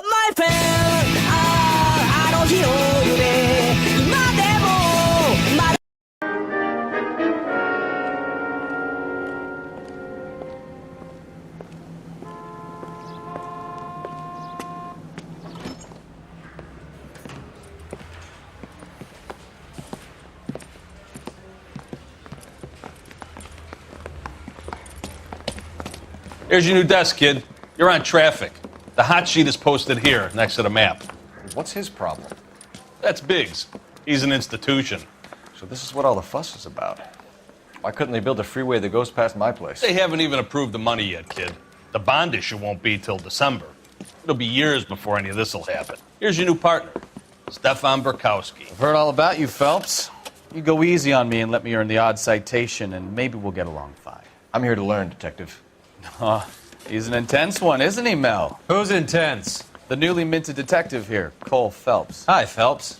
my friend あの日の夢今でもまだ Here's your new desk, kid. You're on traffic. The hot sheet is posted here, next to the map. What's his problem? That's Biggs. He's an institution. So this is what all the fuss is about. Why couldn't they build a freeway that goes past my place? They haven't even approved the money yet, kid. The bond issue won't be till December. It'll be years before any of this will happen. Here's your new partner, Stefan Burkowski. I've heard all about you, Phelps. You go easy on me and let me earn the odd citation, and maybe we'll get along fine. I'm here to learn, Detective. He's an intense one, isn't he, Mel? Who's intense? The newly minted detective here, Cole Phelps. Hi, Phelps.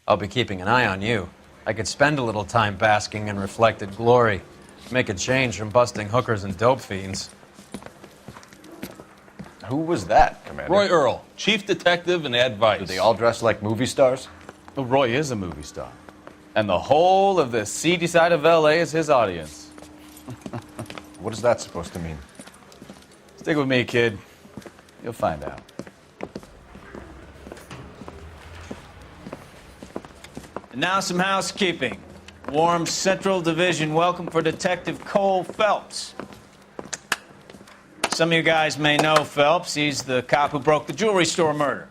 I'll be keeping an eye on you. I could spend a little time basking in reflected glory. Make a change from busting hookers and dope fiends. Who was that, Commander? Roy Earle, chief detective and advice. Do they all dress like movie stars? Well, Roy is a movie star. And the whole of the seedy side of L.A. is his audience. What is that supposed to mean? Stick with me, kid. You'll find out. And now some housekeeping. Warm Central Division welcome for Detective Cole Phelps. Some of you guys may know Phelps. He's the cop who broke the jewelry store murder.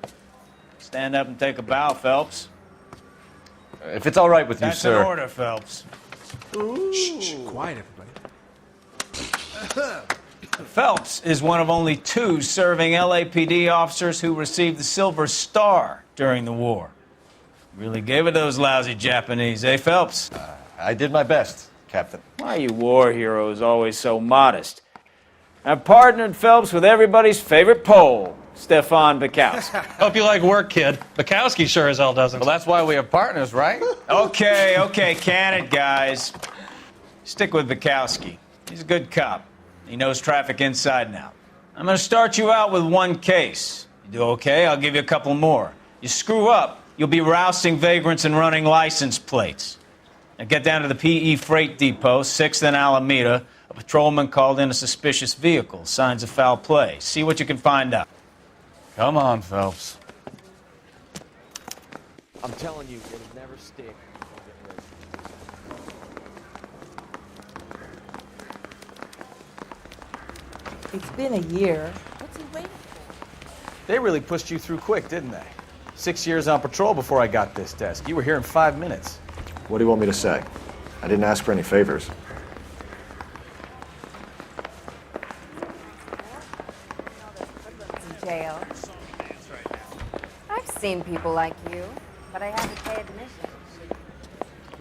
Stand up and take a bow, Phelps. If it's all right with you, That's sir. an order, Phelps. Shh, quiet, everybody. Phelps is one of only 2 serving LAPD officers who received the Silver Star during the war. Really gave it those lousy Japanese, eh, Phelps? I did my best, Captain. Why are you war heroes always so modest? I've partnered Phelps with everybody's favorite Pole, Stefan Burkowski. Hope you like work, kid. Bukowski sure as hell doesn't. Well, that's why we have partners, right? Okay, can it, guys. Stick with Bukowski. He's a good cop. He knows traffic inside and out. I'm going to start you out with 1 case. You do okay, I'll give you a couple more. You screw up, you'll be rousting vagrants and running license plates. Now get down to the PE Freight Depot, 6th and Alameda. A patrolman called in a suspicious vehicle. Signs of foul play. See what you can find out. Come on, Phelps. I'm telling you, it'll never stick. It's been a year. What's he waiting for? They really pushed you through quick, didn't they? 6 years on patrol before I got this desk. You were here in 5 minutes. What do you want me to say? I didn't ask for any favors. In jail. I've seen people like you, but I had to pay admission.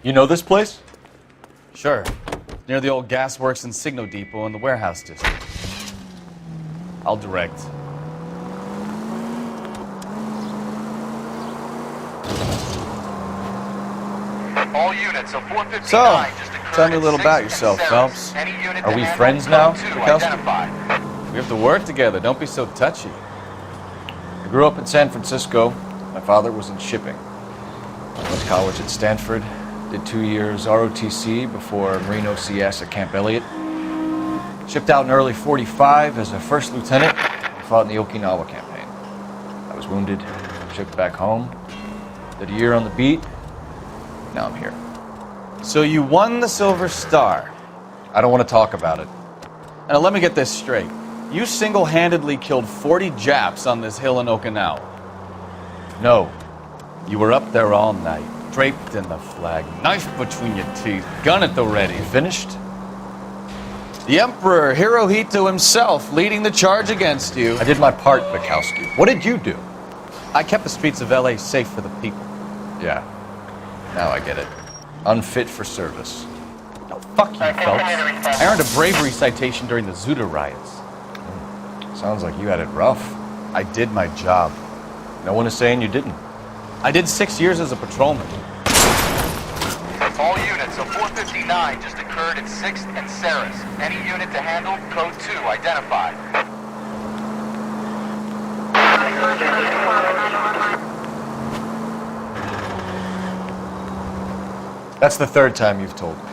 You know this place? Sure. Near the old gasworks and Signo Depot in the warehouse district. I'll direct. All units of 459 So, just occurred tell me a at little 6th about and yourself, Sarah's. Phelps. Any unit Are to we handle friends now, code 2 Burkowski? identified. We have to work together. Don't be so touchy. I grew up in San Francisco. My father was in shipping. I went to college at Stanford. Did 2 years ROTC before Marine OCS at Camp Elliott. Shipped out in early '45 as a first lieutenant and fought in the Okinawa campaign. I was wounded, shipped back home. Did a year on the beat. Now I'm here. So you won the Silver Star. I don't want to talk about it. Now let me get this straight. You single-handedly killed 40 Japs on this hill in Okinawa. No. You were up there all night, draped in the flag, knife between your teeth, gun at the ready. Finished? The Emperor Hirohito himself leading the charge against you. I did my part, Bukowski. What did you do? I kept the streets of L.A. safe for the people. Yeah. Now I get it. Unfit for service. No, fuck you, Phelps. I earned a bravery citation during the Zuda riots. Sounds like you had it rough. I did my job. No one is saying you didn't. I did 6 years as a patrolman. All units of 459 just occurred at 6th and Sarah's. Any unit to handle code 2 identified. That's the third time you've told me.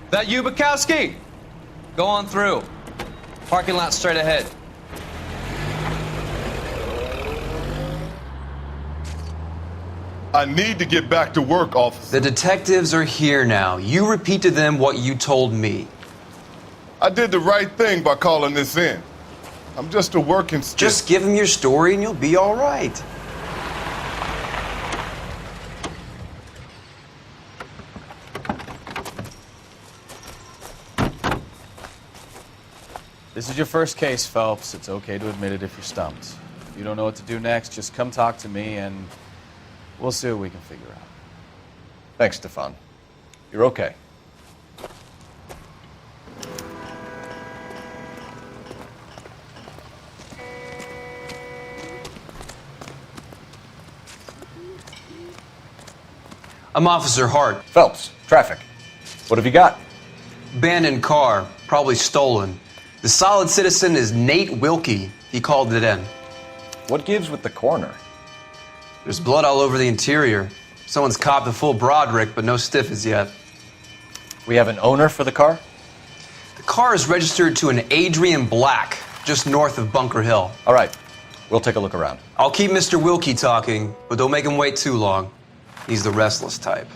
That you, Bukowski? Go on through. Parking lot straight ahead. I need to get back to work, officer. The detectives are here now. You repeat to them what you told me. I did the right thing by calling this in. I'm just a working stick. Just give them your story and you'll be all right. This is your first case, Phelps. It's okay to admit it if you're stumped. If you don't know what to do next, just come talk to me and we'll see what we can figure out. Thanks, Stefan. You're okay. I'm Officer Hart. Phelps, traffic. What have you got? Abandoned car, probably stolen. The solid citizen is Nate Wilkie. He called it in. What gives with the coroner? There's blood all over the interior. Someone's copped a full Broderick, but no stiff as yet. We have an owner for the car? The car is registered to an Adrian Black, just north of Bunker Hill. All right, we'll take a look around. I'll keep Mr. Wilkie talking, but don't make him wait too long. He's the restless type.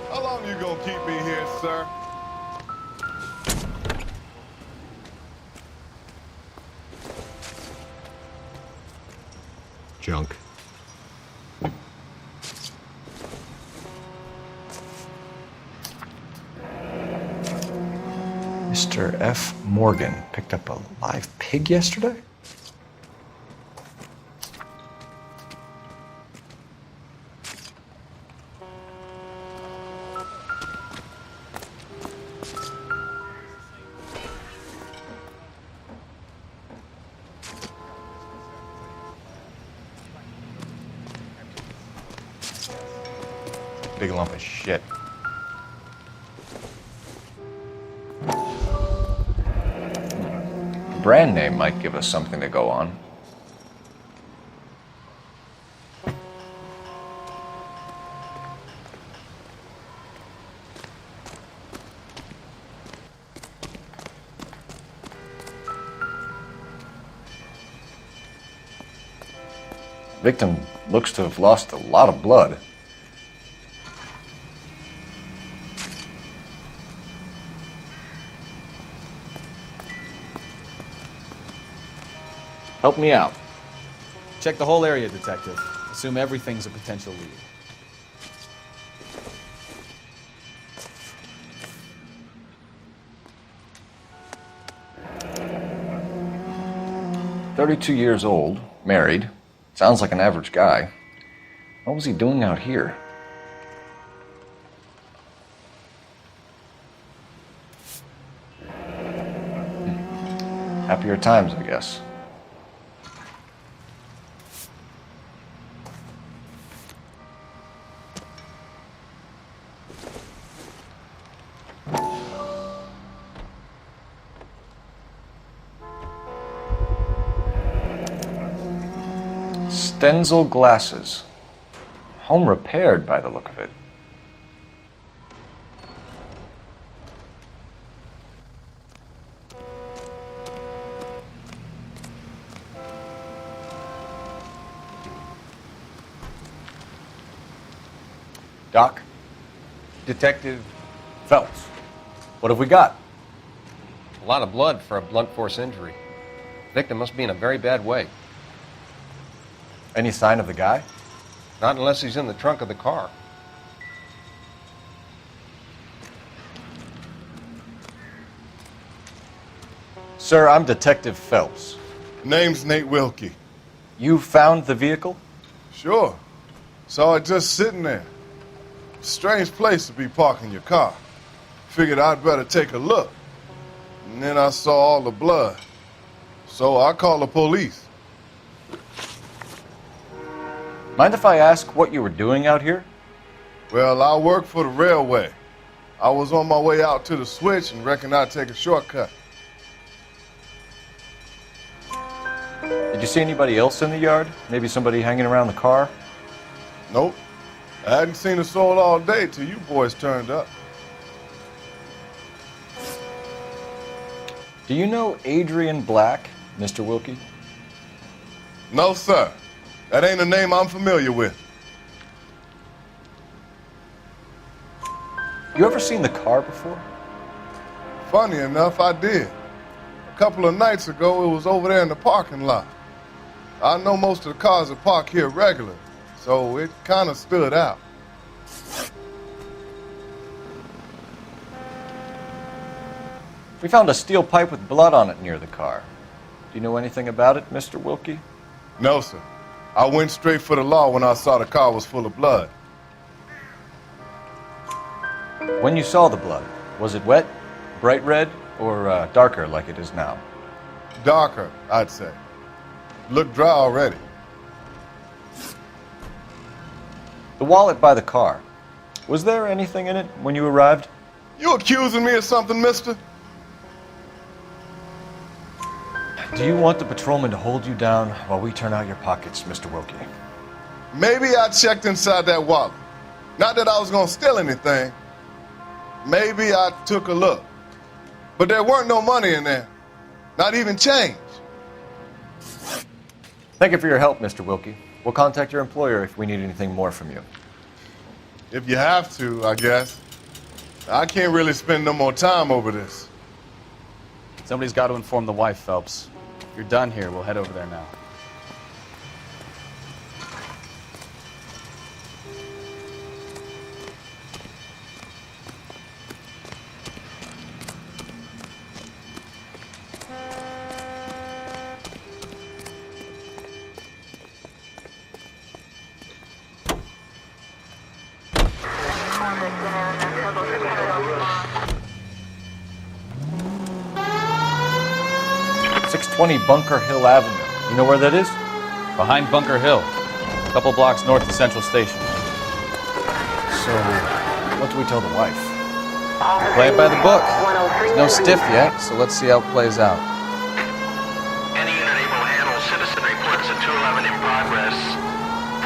How long you gonna keep me here, sir? Junk. Mr. F. Morgan picked up a live pig yesterday? Big lump of shit. Brand name might give us something to go on. Victim looks to have lost a lot of blood. Help me out. Check the whole area, Detective. Assume everything's a potential lead. $32 old, married. Sounds like an average guy. What was he doing out here? Happier times, I guess. Stenzel glasses. Home repaired by the look of it. Doc? Detective Phelps. What have we got? A lot of blood for a blunt force injury. Victim must be in a very bad way. Any sign of the guy? Not unless he's in the trunk of the car. Sir, I'm Detective Phelps. Name's Nate Wilkie. You found the vehicle? Sure. Saw it just sitting there. Strange place to be parking your car. figured I'd better take a look. And then I saw all the blood. So I called the police. Mind if I ask what you were doing out here? Well, I work for the railway. I was on my way out to the switch and reckoned I'd take a shortcut. Did you see anybody else in the yard? Maybe somebody hanging around the car? Nope. I hadn't seen a soul all day till you boys turned up. Do you know Adrian Black, Mr. Wilkie? No, sir. That ain't a name I'm familiar with. You ever seen the car before? Funny enough, I did. A couple of nights ago, it was over there in the parking lot. I know most of the cars are parked here regular, so it kind of stood out. We found a steel pipe with blood on it near the car. Do you know anything about it, Mr. Wilkie? No, sir. I went straight for the law when I saw the car was full of blood. When you saw the blood, was it wet, bright red, or darker like it is now? Darker, I'd say. Looked dry already. The wallet by the car. Was there anything in it when you arrived? You accusing me of something, mister? Do you want the patrolman to hold you down while we turn out your pockets, Mr. Wilkie? Maybe I checked inside that wallet. Not that I was gonna steal anything. Maybe I took a look. But there weren't no money in there. Not even change. Thank you for your help, Mr. Wilkie. We'll contact your employer if we need anything more from you. If you have to, I guess. I can't really spend no more time over this. Somebody's got to inform the wife, Phelps. If you're done here, we'll head over there now. Bunker Hill Avenue. You know where that is? Behind Bunker Hill. A couple blocks north of Central Station. So, what do we tell the wife? Play it by the book. There's no stiff yet, so let's see how it plays out. Any unit able to handle citizen reports at 211 in progress.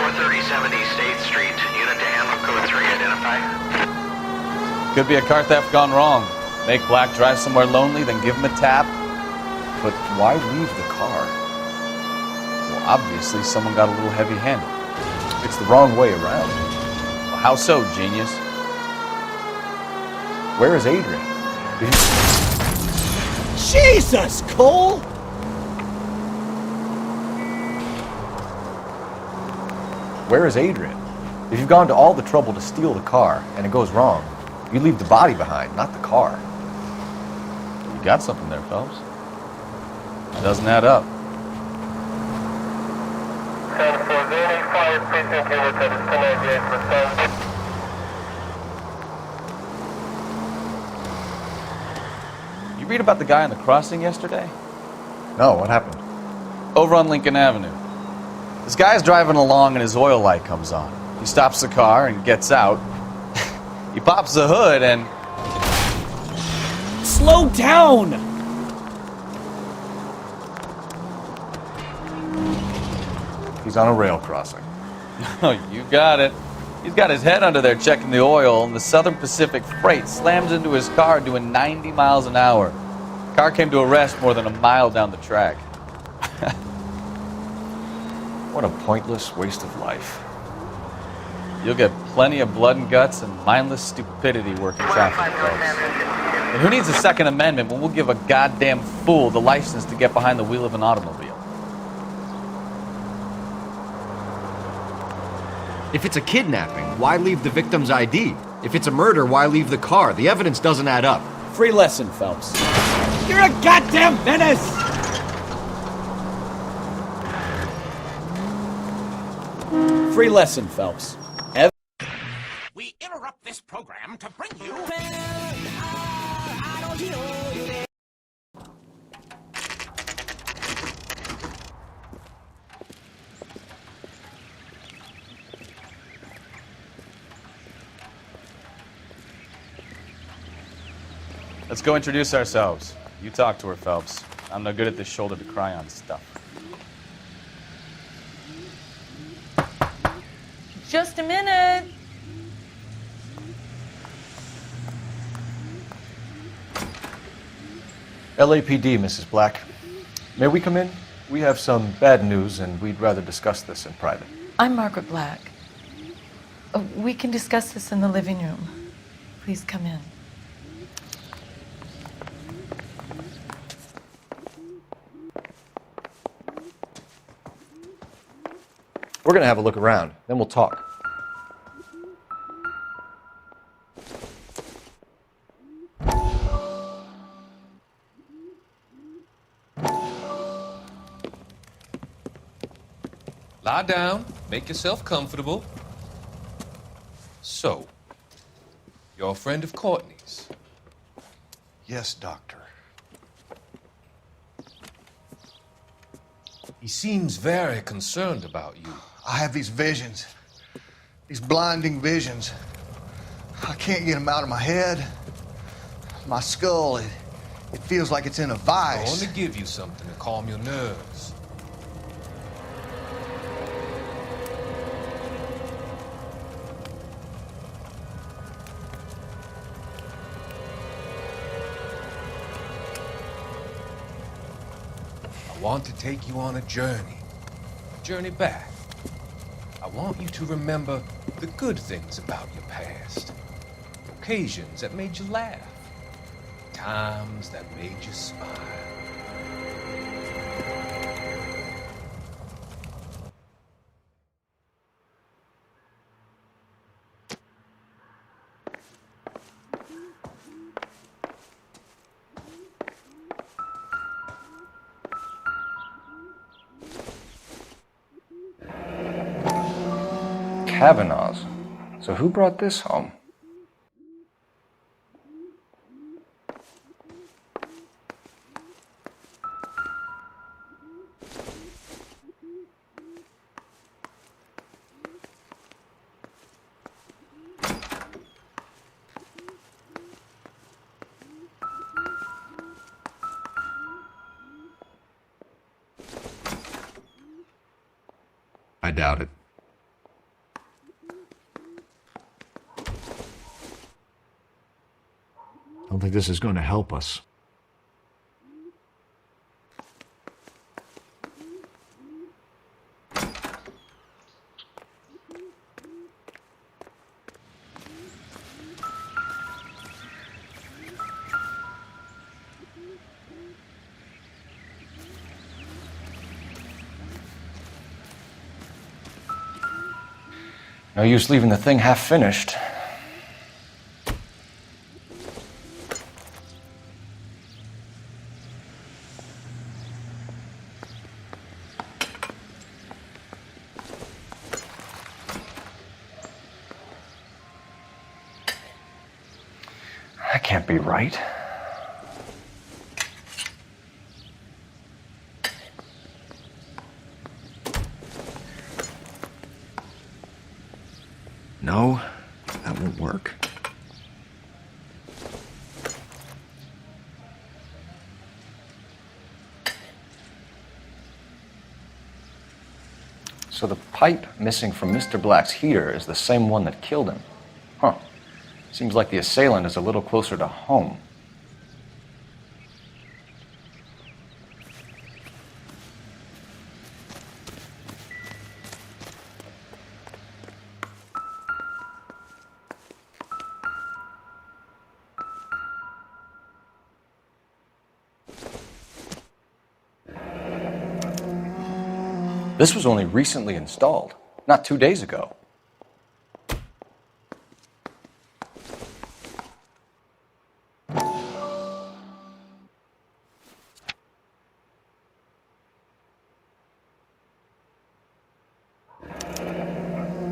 43070 State Street. Unit to handle code 3 identify. Could be a car theft gone wrong. Make Black drive somewhere lonely, then give him a tap. But why leave the car? Well, obviously someone got a little heavy-handed. It's the wrong way around. Well, how so, genius? Where is Adrian? Jesus, Cole! Where is Adrian? If you've gone to all the trouble to steal the car and it goes wrong, you leave the body behind, not the car. You got something there, Phelps. It doesn't add up. You read about the guy on the crossing yesterday? No, what happened? Over on Lincoln Avenue. This guy's driving along and his oil light comes on. He stops the car and gets out. He pops the hood and... Slow down! He's on a rail crossing. Oh, you got it. He's got his head under there checking the oil, and the Southern Pacific Freight slams into his car doing 90 miles an hour. Car came to a rest more than a mile down the track. What a pointless waste of life. You'll get plenty of blood and guts and mindless stupidity working traffic, folks. And who needs a Second Amendment when we'll give a goddamn fool the license to get behind the wheel of an automobile? If it's a kidnapping, why leave the victim's ID? If it's a murder, why leave the car? The evidence doesn't add up. Free lesson, Phelps. You're a goddamn menace! Free lesson, Phelps. We interrupt this program to bring you... 日夜で Let's go introduce ourselves. You talk to her, Phelps. I'm no good at this shoulder to cry on stuff. Just a minute. LAPD, Mrs. Black. May we come in? We have some bad news, and we'd rather discuss this in private. I'm Margaret Black. We can discuss this in the living room. Please come in. We're going to have a look around, then we'll talk. Lie down, make yourself comfortable. So, you're a friend of Courtney's? Yes, Doctor. He seems very concerned about you. I have these visions, these blinding visions. I can't get them out of my head. My skull, it feels like it's in a vice. I want to give you something to calm your nerves. I want to take you on a journey back. I want you to remember the good things about your past. Occasions that made you laugh. Times that made you smile. Kavanaugh's. So who brought this home? I doubt it. I don't think this is going to help us. No use leaving the thing half finished. That can't be right. No, that won't work. So the pipe missing from Mr. Black's heater is the same one that killed him. Huh. Seems like the assailant is a little closer to home. This was only recently installed, not 2 days ago.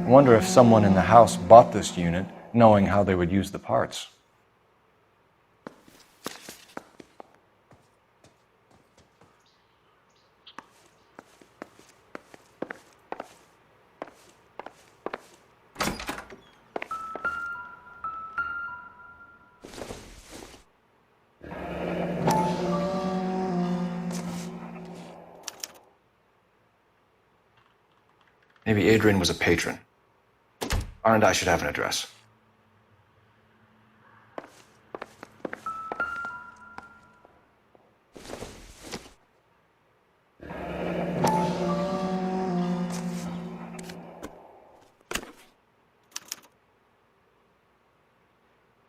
I wonder if someone in the house bought this unit knowing how they would use the parts. Maybe Adrian was a patron. And I should have an address.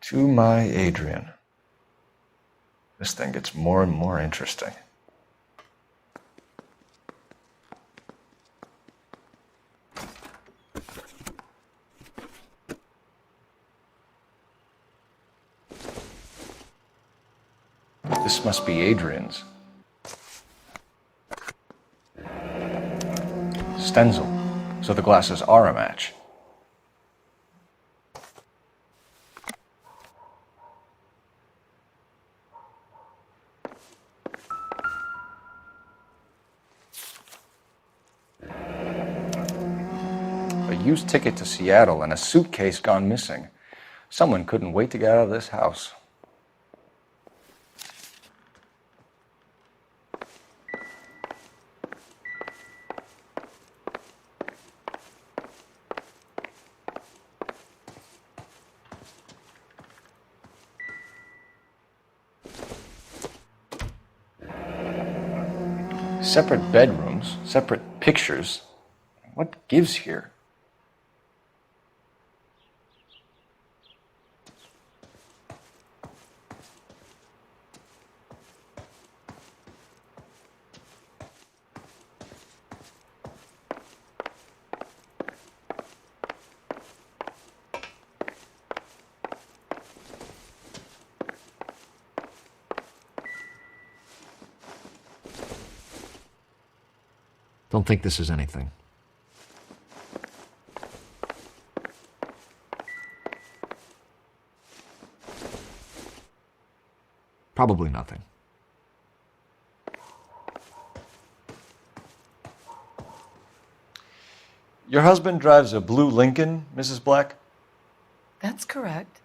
To my Adrian. This thing gets more and more interesting. This must be Adrian's. Stencil, so the glasses are a match. A used ticket to Seattle and a suitcase gone missing. Someone couldn't wait to get out of this house. Separate bedrooms, separate pictures. What gives here? Don't think this is anything. Probably nothing. Your husband drives a blue Lincoln, Mrs. Black? That's correct.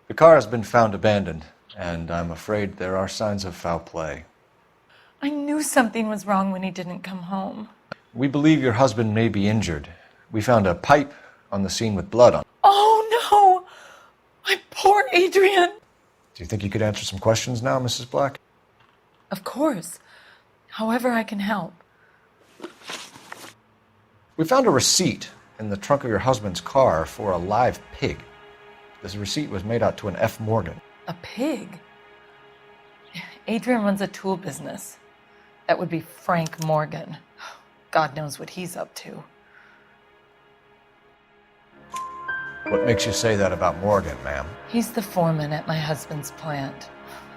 The car has been found abandoned, and I'm afraid there are signs of foul play. I knew something was wrong when he didn't come home. We believe your husband may be injured. We found a pipe on the scene with blood on it. Oh no! My poor Adrian! Do you think you could answer some questions now, Mrs. Black? Of course. However I can help. We found a receipt in the trunk of your husband's car for a live pig. This receipt was made out to an F. Morgan. A pig? Adrian runs a tool business. That would be Frank Morgan. God knows what he's up to. What makes you say that about Morgan, ma'am? He's the foreman at my husband's plant.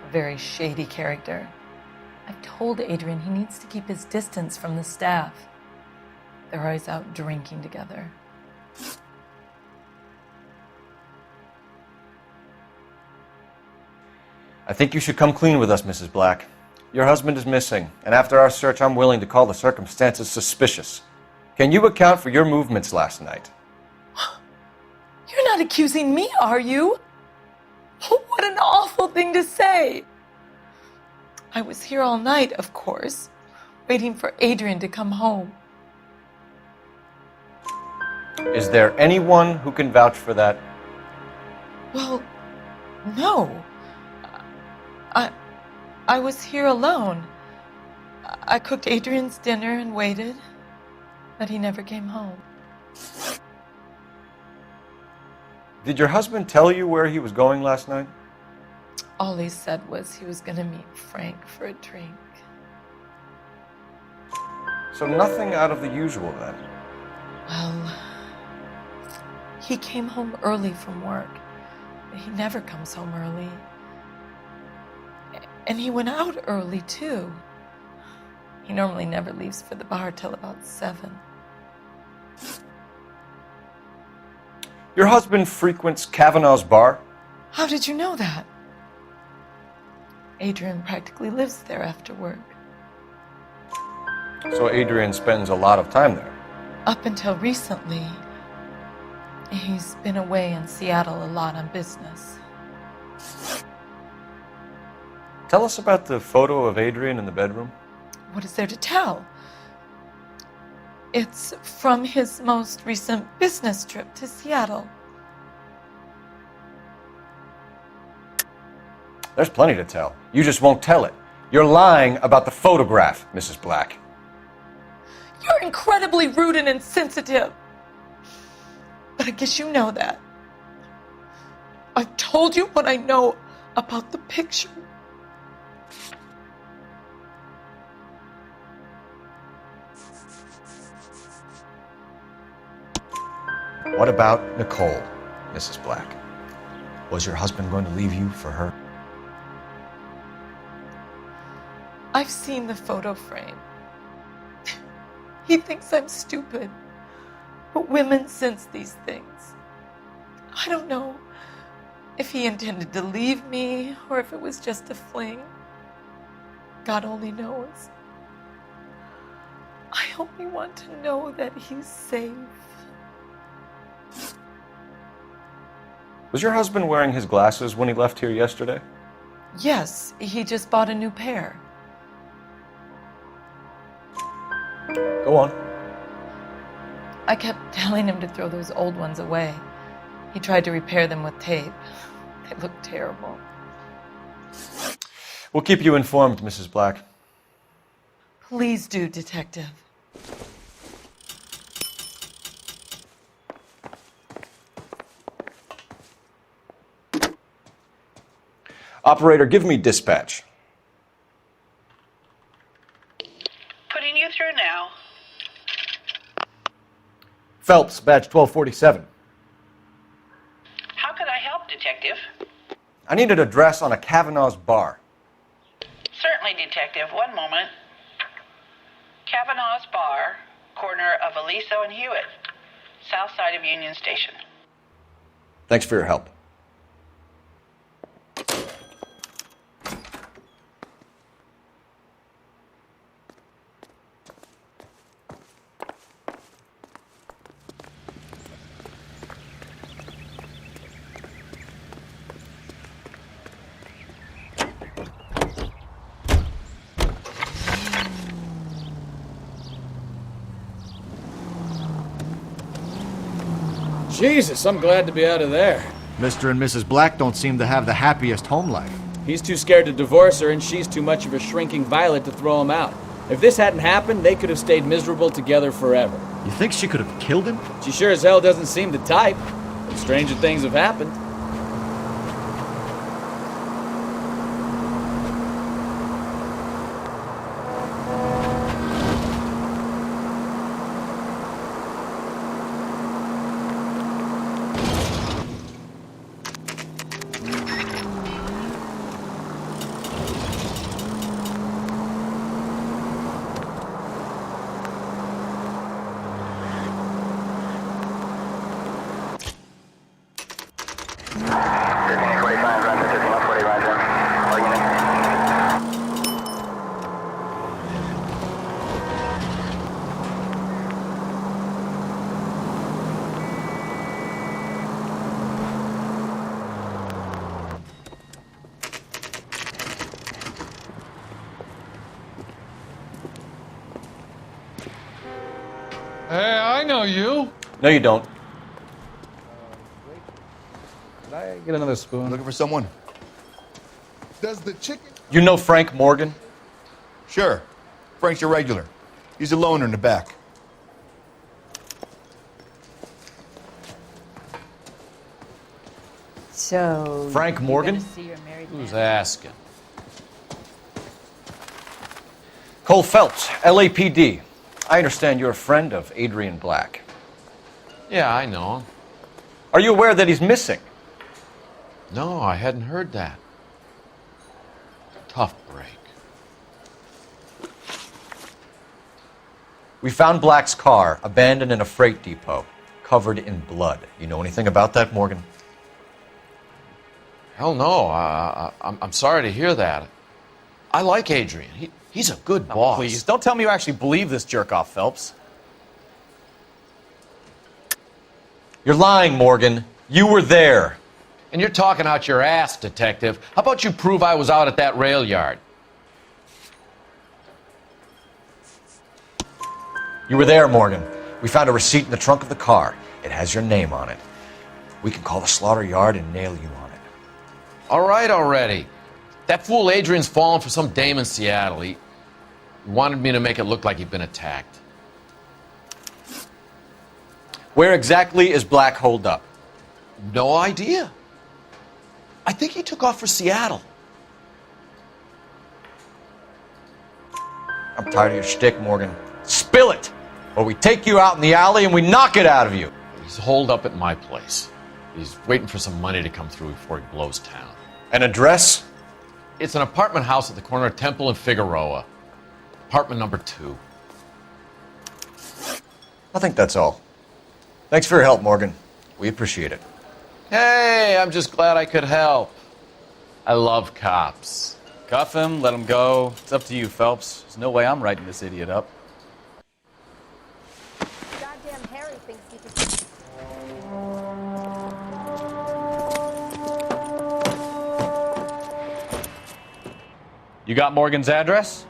A very shady character. I've told Adrian he needs to keep his distance from the staff. They're always out drinking together. I think you should come clean with us, Mrs. Black. Your husband is missing, and after our search, I'm willing to call the circumstances suspicious. Can you account for your movements last night? You're not accusing me, are you? What an awful thing to say. I was here all night, of course, waiting for Adrian to come home. Is there anyone who can vouch for that? Well, no. I was here alone. I cooked Adrian's dinner and waited, but he never came home. Did your husband tell you where he was going last night? All he said was he was going to meet Frank for a drink. So nothing out of the usual then? Well, he came home early from work. He never comes home early. And he went out early, too. He normally never leaves for the bar till about 7. Your husband frequents Kavanaugh's bar? How did you know that? Adrian practically lives there after work. So Adrian spends a lot of time there? Up until recently, he's been away in Seattle a lot on business. Tell us about the photo of Adrian in the bedroom. What is there to tell? It's from his most recent business trip to Seattle. There's plenty to tell. You just won't tell it. You're lying about the photograph, Mrs. Black. You're incredibly rude and insensitive. But I guess you know that. I've told you what I know about the picture. What about Nicole, Mrs. Black? Was your husband going to leave you for her? I've seen the photo frame. He thinks I'm stupid. But women sense these things. I don't know if he intended to leave me or if it was just a fling. God only knows. I only want to know that he's safe. Was your husband wearing his glasses when he left here yesterday? Yes, he just bought a new pair. Go on. I kept telling him to throw those old ones away. He tried to repair them with tape. They look terrible. We'll keep you informed, Mrs. Black. Please do, Detective. Operator, give me dispatch. Putting you through now. Phelps, badge 1247. How could I help, Detective? I need an address on a Kavanaugh's bar. Certainly, Detective. One moment. Kavanaugh's Bar, corner of Aliso and Hewitt, south side of Union Station. Thanks for your help. Jesus, I'm glad to be out of there. Mr. and Mrs. Black don't seem to have the happiest home life. He's too scared to divorce her, and she's too much of a shrinking violet to throw him out. If this hadn't happened, they could have stayed miserable together forever. You think she could have killed him? She sure as hell doesn't seem the type. But stranger things have happened. Hey, I know you. No, you don't. Can I get another spoon? Looking for someone? Does the chicken... You know Frank Morgan? Sure. Frank's your regular. He's a loner in the back. So... Frank Morgan? Who's asking? Cole Phelps, LAPD. I understand you're a friend of Adrian Black. Yeah, I know him. Are you aware that he's missing? No, I hadn't heard that. Tough break. We found Black's car abandoned in a freight depot, covered in blood. You know anything about that, Morgan? Hell no. I'm sorry to hear that. I like Adrian. He's a good boss. Please, don't tell me you actually believe this jerk-off, Phelps. You're lying, Morgan. You were there. And you're talking out your ass, Detective. How about you prove I was out at that rail yard? You were there, Morgan. We found a receipt in the trunk of the car. It has your name on it. We can call the slaughter yard and nail you on it. All right already. That fool Adrian's fallen for some dame in Seattle. He wanted me to make it look like he'd been attacked. Where exactly is Black holed up? No idea. I think he took off for Seattle. I'm tired of your shtick, Morgan. Spill it! Or we take you out in the alley and we knock it out of you. He's holed up at my place. He's waiting for some money to come through before he blows town. An address? It's an apartment house at the corner of Temple and Figueroa. Apartment number 2. I think that's all. Thanks for your help, Morgan. We appreciate it. Hey, I'm just glad I could help. I love cops. Cuff him, let him go. It's up to you, Phelps. There's no way I'm writing this idiot up. Goddamn Harry thinks he can... You got Morgan's address?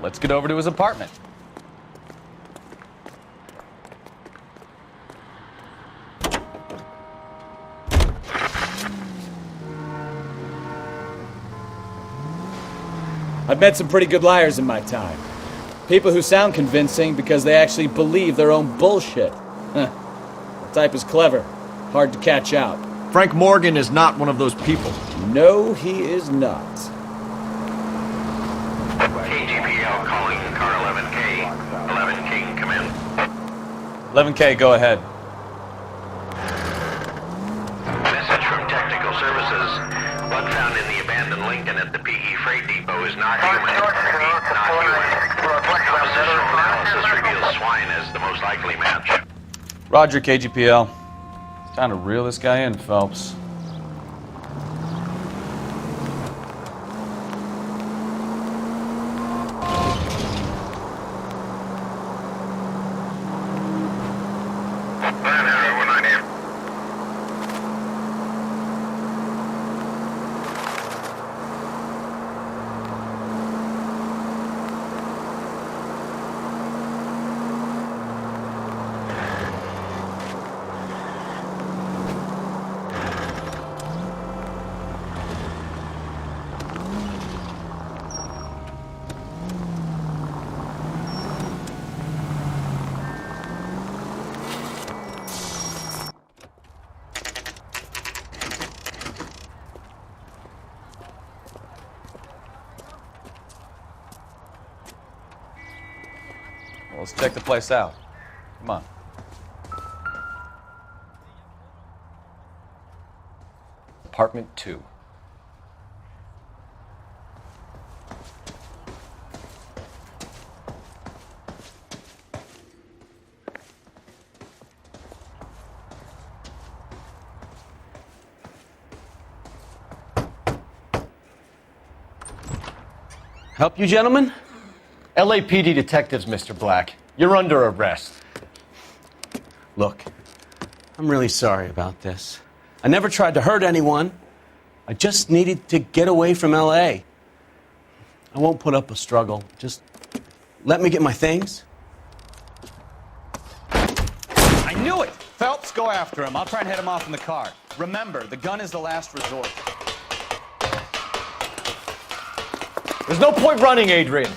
Let's get over to his apartment. I've met some pretty good liars in my time. People who sound convincing because they actually believe their own bullshit. The type is clever, hard to catch out. Frank Morgan is not one of those people. No, he is not. KGPL calling car 11K. 11K, come in. 11K, go ahead. Message from Technical Services. Blood found in the abandoned Lincoln at the PE Freight Depot is not human. Repeat, not human. Compositional analysis reveals swine as the most likely match. Roger, KGPL. It's time to reel this guy in, Phelps. Well, let's check the place out. Come on. Apartment 2. Help you, gentlemen? LAPD detectives, Mr. Black. You're under arrest. Look, I'm really sorry about this. I never tried to hurt anyone. I just needed to get away from L.A. I won't put up a struggle. Just let me get my things. I knew it! Phelps, go after him. I'll try and head him off in the car. Remember, the gun is the last resort. There's no point running, Adrian.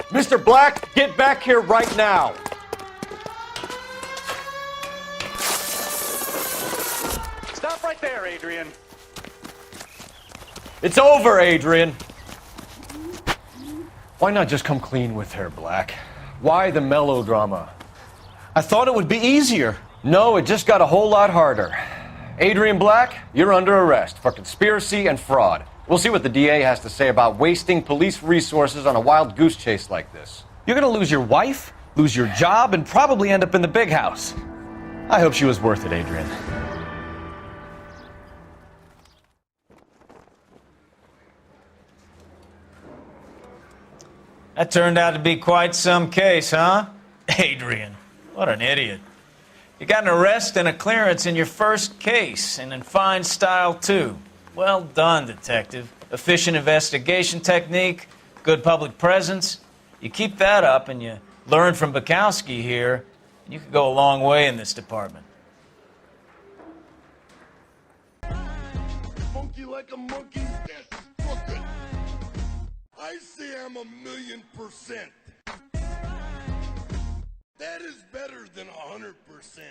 Mr. Black, get back here right now. Stop right there, Adrian. It's over, Adrian. Why not just come clean with her, Black? Why the melodrama? I thought it would be easier. No, it just got a whole lot harder. Adrian Black, you're under arrest for conspiracy and fraud. We'll see what the DA has to say about wasting police resources on a wild goose chase like this. You're gonna lose your wife, lose your job, and probably end up in the big house. I hope she was worth it, Adrian. That turned out to be quite some case, huh? Adrian, what an idiot. You got an arrest and a clearance in your first case, and in fine style, too. Well done, detective. Efficient investigation technique, good public presence. You keep that up and you learn from Bukowski here, and you could go a long way in this department. Funky like a monkey, that's crooked. I say I'm 1,000,000%. That is better than 100%.